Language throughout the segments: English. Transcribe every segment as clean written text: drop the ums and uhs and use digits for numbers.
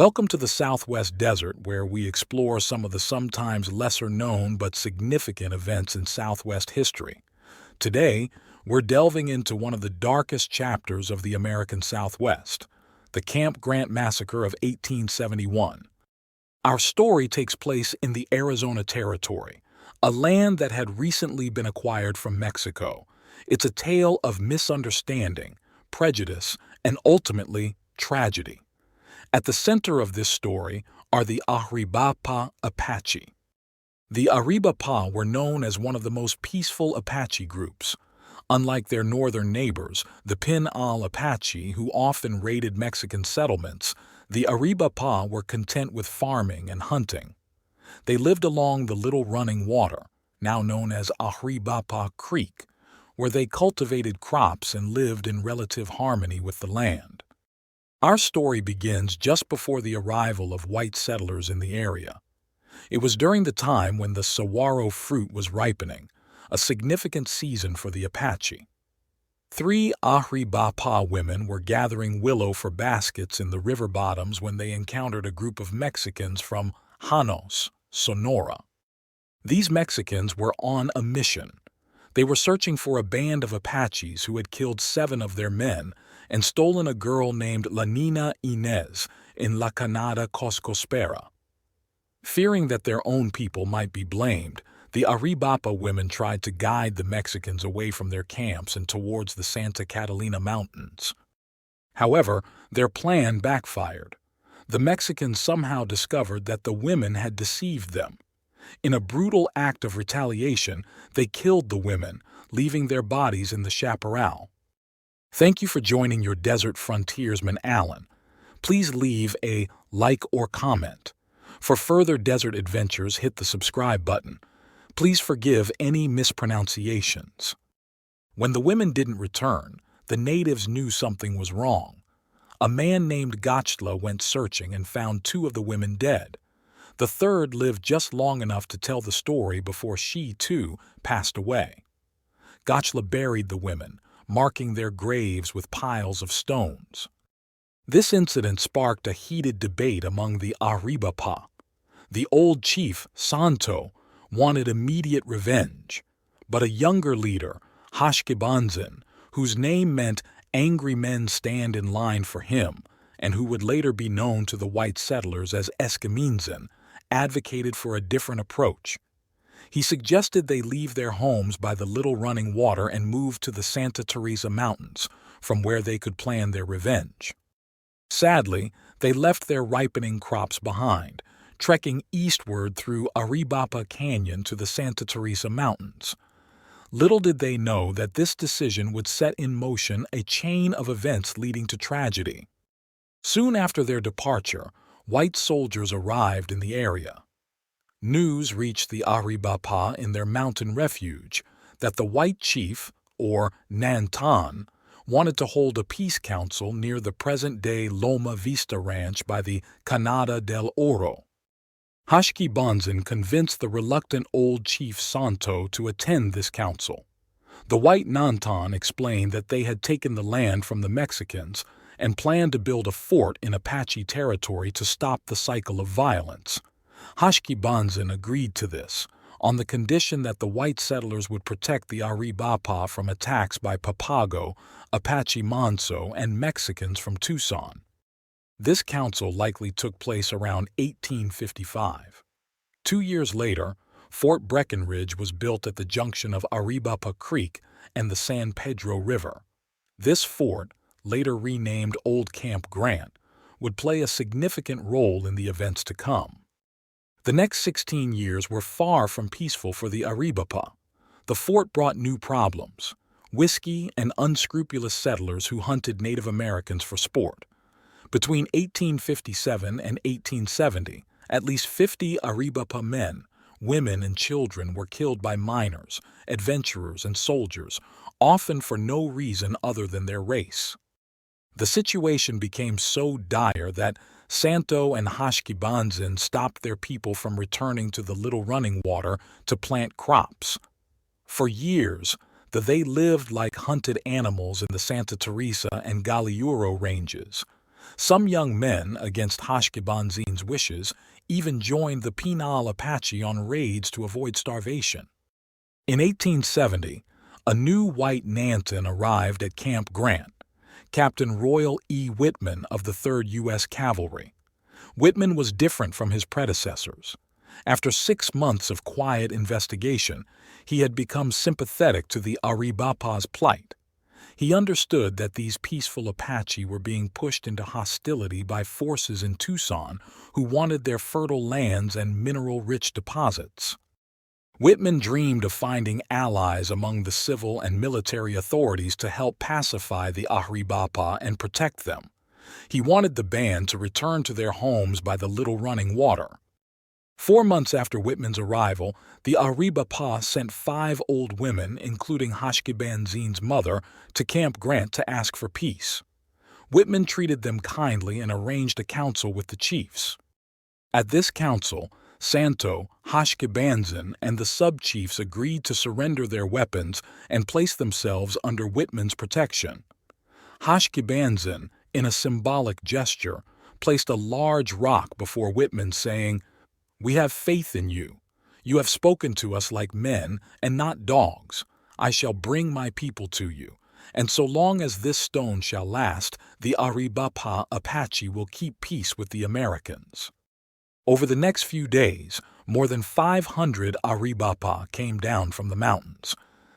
Welcome to the Southwest Desert, where we explore some of the sometimes lesser-known but significant events in Southwest history. Today, we're delving into one of the darkest chapters of the American Southwest, the Camp Grant Massacre of 1871. Our story takes place in the Arizona Territory, a land that had recently been acquired from Mexico. It's a tale of misunderstanding, prejudice, and ultimately, tragedy. At the center of this story are the Aravaipa Apache. The Aravaipa were known as one of the most peaceful Apache groups. Unlike their northern neighbors, the Pinal Apache, who often raided Mexican settlements, the Aravaipa were content with farming and hunting. They lived along the Little Running Water, now known as Aravaipa Creek, where they cultivated crops and lived in relative harmony with the land. Our story begins just before the arrival of white settlers in the area. It was during the time when the saguaro fruit was ripening, a significant season for the Apache. 3 Aravaipa women were gathering willow for baskets in the river bottoms when they encountered a group of Mexicans from Janos, Sonora. These Mexicans were on a mission. They were searching for a band of Apaches who had killed 7 of their men and stolen a girl named La Nina Inez in La Canada Coscospera. Fearing that their own people might be blamed, the Aravaipa women tried to guide the Mexicans away from their camps and towards the Santa Catalina Mountains. However, their plan backfired. The Mexicans somehow discovered that the women had deceived them. In a brutal act of retaliation, they killed the women, leaving their bodies in the chaparral. Thank you for joining your desert frontiersman, Alan. Please leave a like or comment. For further desert adventures, hit the subscribe button. Please forgive any mispronunciations. When the women didn't return, the natives knew something was wrong. A man named Gachla went searching and found 2 of the women dead. The third lived just long enough to tell the story before she, too, passed away. Gachla buried the women, marking their graves with piles of stones. This incident sparked a heated debate among the Aravaipa. The old chief, Santo, wanted immediate revenge, but a younger leader, Hashkibanzin, whose name meant angry men stand in line for him, and who would later be known to the white settlers as Hashkibanzin, advocated for a different approach. He suggested they leave their homes by the Little Running Water and move to the Santa Teresa Mountains, from where they could plan their revenge. Sadly, they left their ripening crops behind, trekking eastward through Aravaipa Canyon to the Santa Teresa Mountains. Little did they know that this decision would set in motion a chain of events leading to tragedy. Soon after their departure, white soldiers arrived in the area. News reached the Aravaipa in their mountain refuge that the white chief, or Nantan, wanted to hold a peace council near the present-day Loma Vista Ranch by the Canada del Oro. Hashkibanzin convinced the reluctant old chief Santo to attend this council. The white Nantan explained that they had taken the land from the Mexicans and planned to build a fort in Apache territory to stop the cycle of violence. Hashkibanzin agreed to this, on the condition that the white settlers would protect the Aravaipa from attacks by Papago, Apache Manso, and Mexicans from Tucson. This council likely took place around 1855. 2 years later, Fort Breckenridge was built at the junction of Aravaipa Creek and the San Pedro River. This fort, later renamed Old Camp Grant, would play a significant role in the events to come. The next 16 years were far from peaceful for the Aravaipa. The fort brought new problems: whiskey and unscrupulous settlers who hunted Native Americans for sport. Between 1857 and 1870, at least 50 Aravaipa men, women, and children were killed by miners, adventurers, and soldiers, often for no reason other than their race. The situation became so dire that Santo and Hashkibanzin stopped their people from returning to the Little Running Water to plant crops. For years, they lived like hunted animals in the Santa Teresa and Galiuro ranges. Some young men, against Hashkibanzin's wishes, even joined the penal Apache on raids to avoid starvation. In 1870, a new white Nansen arrived at Camp Grant, Captain Royal E. Whitman of the 3rd U.S. Cavalry. Whitman was different from his predecessors. After 6 months of quiet investigation, he had become sympathetic to the Aravaipa's plight. He understood that these peaceful Apache were being pushed into hostility by forces in Tucson who wanted their fertile lands and mineral-rich deposits. Whitman dreamed of finding allies among the civil and military authorities to help pacify the Aravaipa and protect them. He wanted the band to return to their homes by the Little Running Water. 4 months after Whitman's arrival, the Aravaipa sent 5 old women, including Hashkibanzin's mother, to Camp Grant to ask for peace. Whitman treated them kindly and arranged a council with the chiefs. At this council, Santo, Hashkibanzin, and the sub-chiefs agreed to surrender their weapons and place themselves under Whitman's protection. Hashkibanzin, in a symbolic gesture, placed a large rock before Whitman, saying, "We have faith in you. You have spoken to us like men and not dogs. I shall bring my people to you, and so long as this stone shall last, the Aravaipa Apache will keep peace with the Americans." Over the next few days, more than 500 Aravaipa came down from the mountains.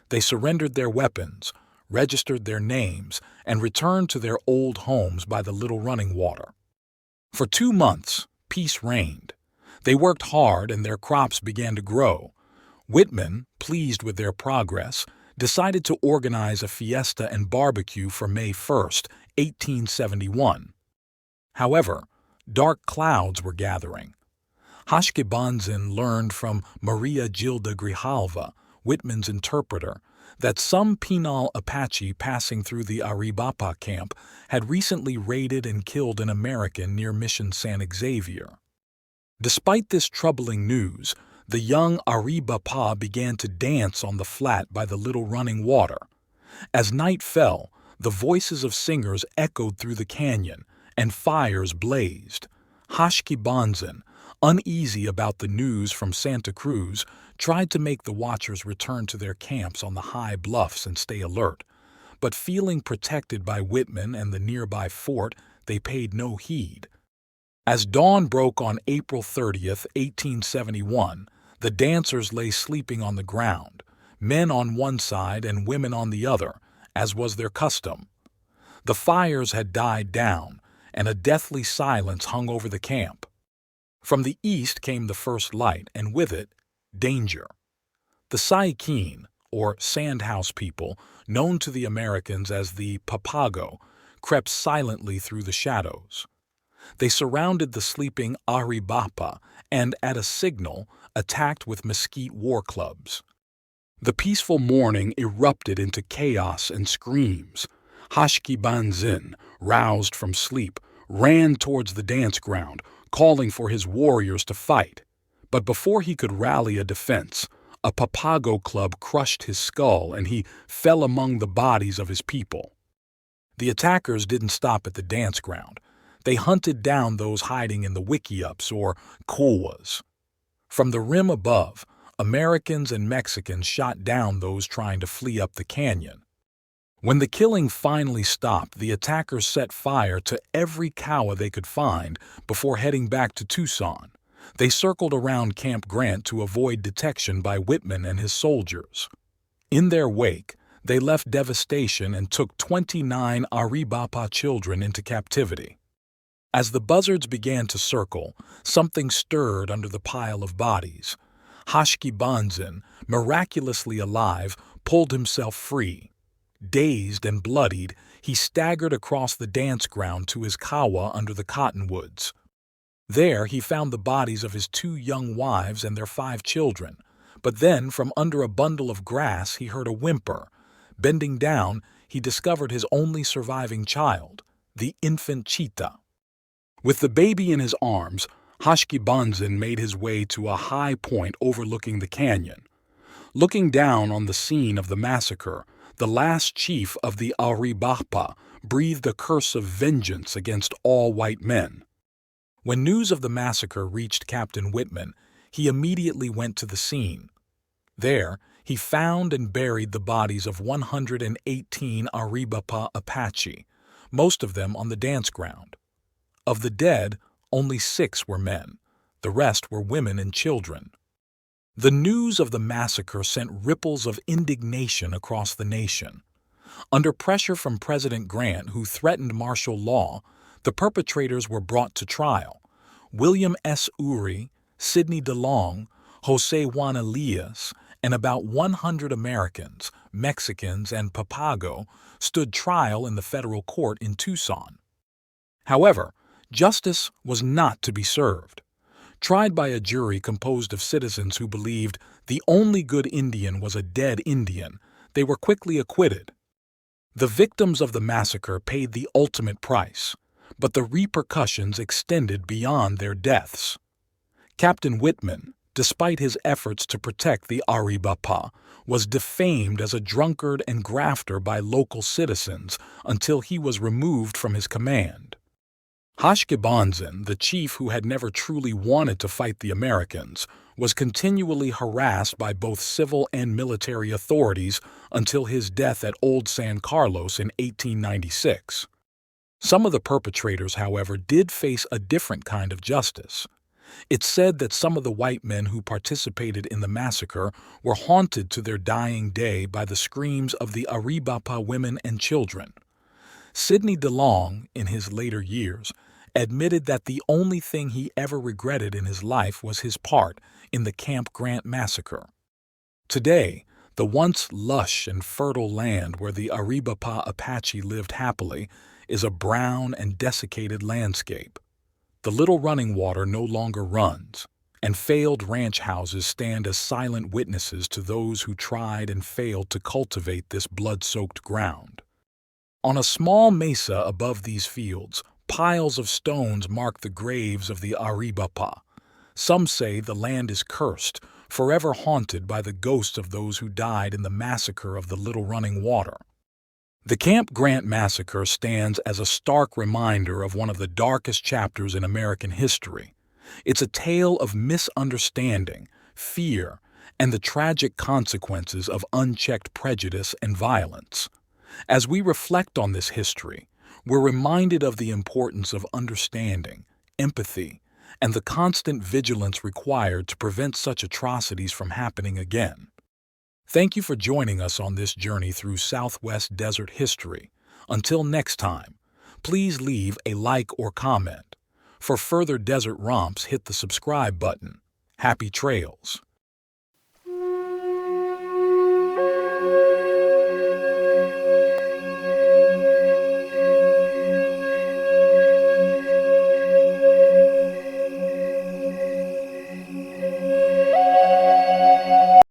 They surrendered their weapons, registered their names, and returned to their old homes by the Little Running Water. For 2 months, peace reigned. They worked hard and their crops began to grow. Whitman, pleased with their progress, decided to organize a fiesta and barbecue for May 1st, 1871. However, dark clouds were gathering. Hashkibanzin learned from Maria Gilda Grijalva, Whitman's interpreter, that some penal Apache passing through the Aravaipa camp had recently raided and killed an American near Mission San Xavier. Despite this troubling news, the young Aravaipa began to dance on the flat by the Little Running Water. As night fell, the voices of singers echoed through the canyon, and fires blazed. Hashkibanzin, uneasy about the news from Santa Cruz, tried to make the watchers return to their camps on the high bluffs and stay alert. But feeling protected by Whitman and the nearby fort, they paid no heed. As dawn broke on April 30th, 1871, the dancers lay sleeping on the ground, men on one side and women on the other, as was their custom. The fires had died down, and a deathly silence hung over the camp. From the east came the first light, and with it, danger. The Saikin, or Sandhouse people, known to the Americans as the Papago, crept silently through the shadows. They surrounded the sleeping Aravaipa and, at a signal, attacked with mesquite war clubs. The peaceful morning erupted into chaos and screams. Hashkibanzin, roused from sleep, ran towards the dance ground, calling for his warriors to fight. But before he could rally a defense, a Papago club crushed his skull and he fell among the bodies of his people. The attackers didn't stop at the dance ground. They hunted down those hiding in the wickiups or cowas. From the rim above, Americans and Mexicans shot down those trying to flee up the canyon. When the killing finally stopped, the attackers set fire to every cowa they could find before heading back to Tucson. They circled around Camp Grant to avoid detection by Whitman and his soldiers. In their wake, they left devastation and took 29 Aravaipa children into captivity. As the buzzards began to circle, something stirred under the pile of bodies. Hashkibanzin, miraculously alive, pulled himself free. Dazed and bloodied, he staggered across the dance ground to his kawa under the cottonwoods. There he found the bodies of his 2 young wives and their 5 children, but then from under a bundle of grass he heard a whimper. Bending down, he discovered his only surviving child, the infant cheetah. With the baby in his arms, Hashkibanzin made his way to a high point overlooking the canyon. Looking down on the scene of the massacre, the last chief of the Aravaipa, breathed a curse of vengeance against all white men. When news of the massacre reached Captain Whitman, he immediately went to the scene. There, he found and buried the bodies of 118 Aravaipa Apache, most of them on the dance ground. Of the dead, only 6 were men. The rest were women and children. The news of the massacre sent ripples of indignation across the nation. Under pressure from President Grant, who threatened martial law, the perpetrators were brought to trial. William S. Urey, Sidney DeLong, Jose Juan Elias, and about 100 Americans, Mexicans, and Papago stood trial in the federal court in Tucson. However, justice was not to be served. Tried by a jury composed of citizens who believed the only good Indian was a dead Indian, they were quickly acquitted. The victims of the massacre paid the ultimate price, but the repercussions extended beyond their deaths. Captain Whitman, despite his efforts to protect the Aravaipa, was defamed as a drunkard and grafter by local citizens until he was removed from his command. Hashkibanzin, the chief who had never truly wanted to fight the Americans, was continually harassed by both civil and military authorities until his death at Old San Carlos in 1896. Some of the perpetrators, however, did face a different kind of justice. It's said that some of the white men who participated in the massacre were haunted to their dying day by the screams of the Aravaipa women and children. Sidney DeLong, in his later years, admitted that the only thing he ever regretted in his life was his part in the Camp Grant Massacre. Today, the once lush and fertile land where the Aravaipa Apache lived happily is a brown and desiccated landscape. The little running water no longer runs, and failed ranch houses stand as silent witnesses to those who tried and failed to cultivate this blood-soaked ground. On a small mesa above these fields, piles of stones mark the graves of the Aravaipa. Some say the land is cursed, forever haunted by the ghosts of those who died in the massacre of the Little Running Water. The Camp Grant Massacre stands as a stark reminder of one of the darkest chapters in American history. It's a tale of misunderstanding, fear, and the tragic consequences of unchecked prejudice and violence. As we reflect on this history, we're reminded of the importance of understanding, empathy, and the constant vigilance required to prevent such atrocities from happening again. Thank you for joining us on this journey through Southwest desert history. Until next time, please leave a like or comment. For further desert romps, hit the subscribe button. Happy trails!